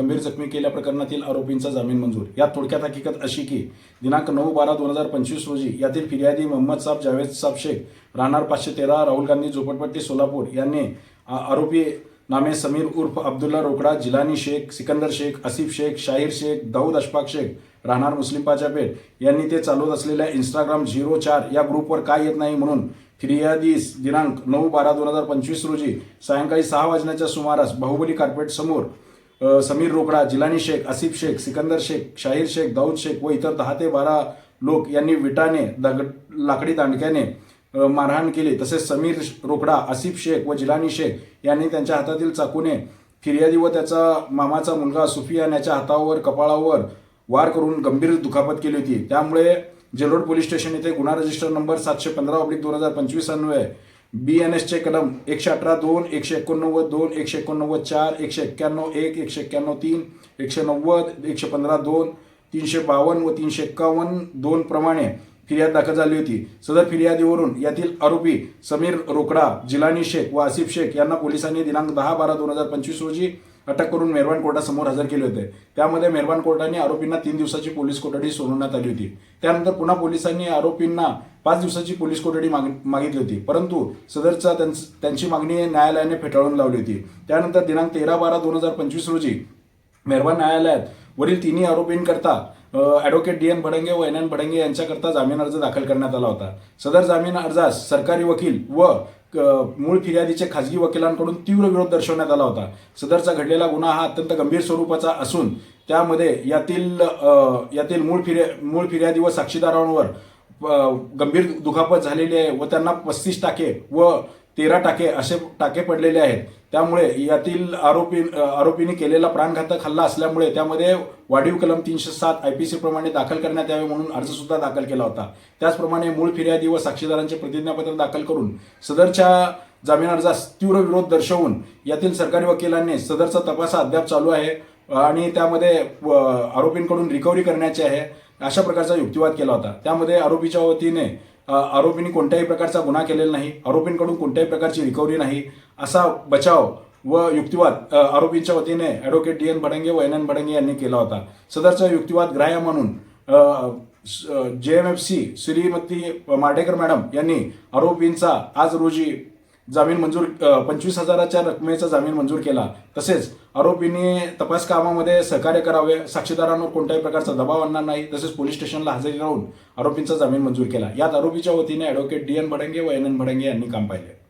गंभीर जखमी केल्या प्रकरणातील आरोपींचा जामीन मंजूर। यात थोडक्यात हकीकत अशी की दिनांक 9/12/2025 रोजी यातील फिर्यादी मोहम्मद साब जावेद साब शेख राहणार 513 राहुल गांधी झोपडपट्टी सोलापूर यांनी आरोपी नामे समीर उर्फ अब्दुल्ला रोकडा, जिलानी शेख, सिकंदर शेख, आसिफ शेख, शाहीर शेख, दाऊद अशफाक शेख राहणार मुस्लिम पाचापेठ यांनी ते चालवत असलेल्या इंस्टाग्राम 04 या ग्रुपवर काय येत नाही म्हणून फिर्यादीस दिनांक 9/12/2025 रोजी सायंकाळी 6 वाजण्याच्या सुमारास बाहुबली कार्पेट समोर समीर रोकडा, जिलानी शेख, आसिफ शेख, सिकंदर शेख, शाहीर शेख, दाऊद शेख व इतर 10 ते 12 लोक यांनी विटाने लाकडी दांडक्याने मारहाण केली। तसेच समीर रोकडा, आसिफ शेख व जिलानी शेख यांनी त्यांच्या हातातील चाकूने फिर्यादी व त्याचा मामाचा मुलगा सुफियान याच्या हातावर कपाळावर वार करून गंभीर दुखापत केली होती। त्यामुळे जेलोड पोलीस स्टेशन येथे गुन्हा रजिस्टर नंबर 715/2025 अन्वये BNSचे कलम 118(2), 189(2), 189(4), 191(1), 191(3), 190, 115(2), 352 व 351(2) प्रमाणे फिर्याद दाखल झाली होती। सदर फिर्यादीवरून यातील आरोपी समीर रोकडा, जिलानी शेख व आसिफ शेख यांना पोलिसांनी दिनांक 10/12/2025 रोजी अटक करून मेहरबान कोर्टासमोर हजर केले होते। त्यामध्ये मेहरबान कोर्टाने आरोपींना 3 दिवसाची पोलीस कोठडी सुनावण्यात आली होती। त्यानंतर पुन्हा पोलिसांनी आरोपींना 5 दिवसाची पोलीस कोठडी मागितली होती, परंतु सदरचा त्यांची मागणी न्यायालयाने फेटाळून लावली होती। त्यानंतर दिनांक 13/12/2025 रोजी मेहरबान न्यायालयात वरील तिन्ही आरोपींकरता ॲडव्होकेट DN भडंगे व NN भडंगे यांच्याकरता जामीन अर्ज दाखल करण्यात आला होता। सदर जामीन अर्जास सरकारी वकील व मूळ फिर्यादीचे खाजगी वकिलांकडून तीव्र विरोध दर्शवण्यात आला होता। सदरचा घडलेला गुन्हा हा अत्यंत गंभीर स्वरूपाचा असून त्यामध्ये यातील मूळ फिर्यादी व साक्षीदारांवर गंभीर दुखापत झालेली आहे व त्यांना 35 टाके व 13 टाके असे टाके पडलेले आहेत। त्यामुळे यातील आरोपींनी केलेला प्राणघातक हल्ला असल्यामुळे त्यामध्ये वाढीव कलम 307 IPC प्रमाणे दाखल करण्यात यावे म्हणून अर्ज सुद्धा दाखल केला होता। त्याचप्रमाणे मूळ फिर्यादी व साक्षीदारांचे प्रतिज्ञापत्र दाखल करून सदरच्या जामीन अर्जास तीव्र विरोध दर्शवून यातील सरकारी वकिलांनी सदरचा तपास अद्याप चालू आहे आणि त्यामध्ये आरोपींकडून रिकव्हरी करण्याची आहे अशा प्रकारचा युक्तिवाद केला होता। त्यामध्ये आरोपीच्या वतीने आरोपींनी कोणत्याही प्रकारचा गुन्हा केलेला नाही, आरोपींकडून कोणत्याही प्रकारची रिकव्हरी नाही असा बचाव व युक्तिवाद आरोपींच्या वतीने ॲडव्होकेट DN भडंगे व NN भडंगे यांनी केला होता। सदरचा युक्तिवाद ग्राह्य म्हणून JMFC श्रीमती मार्डेकर मॅडम यांनी आरोपींचा आज रोजी जामीन मंजूर 25,000च्या रकमेचा जामीन मंजूर केला। तसेच आरोपींनी तपास कामामध्ये सहकार्य करावे, साक्षीदारांवर कोणत्याही प्रकारचा दबाव आणणार नाही, तसेच पोलीस स्टेशनला हजेरी राहून आरोपींचा जामीन मंजूर केला। यात आरोपीच्या वतीने ॲडव्होकेट DN भडंगे व NN भडंगे यांनी काम पाहिले।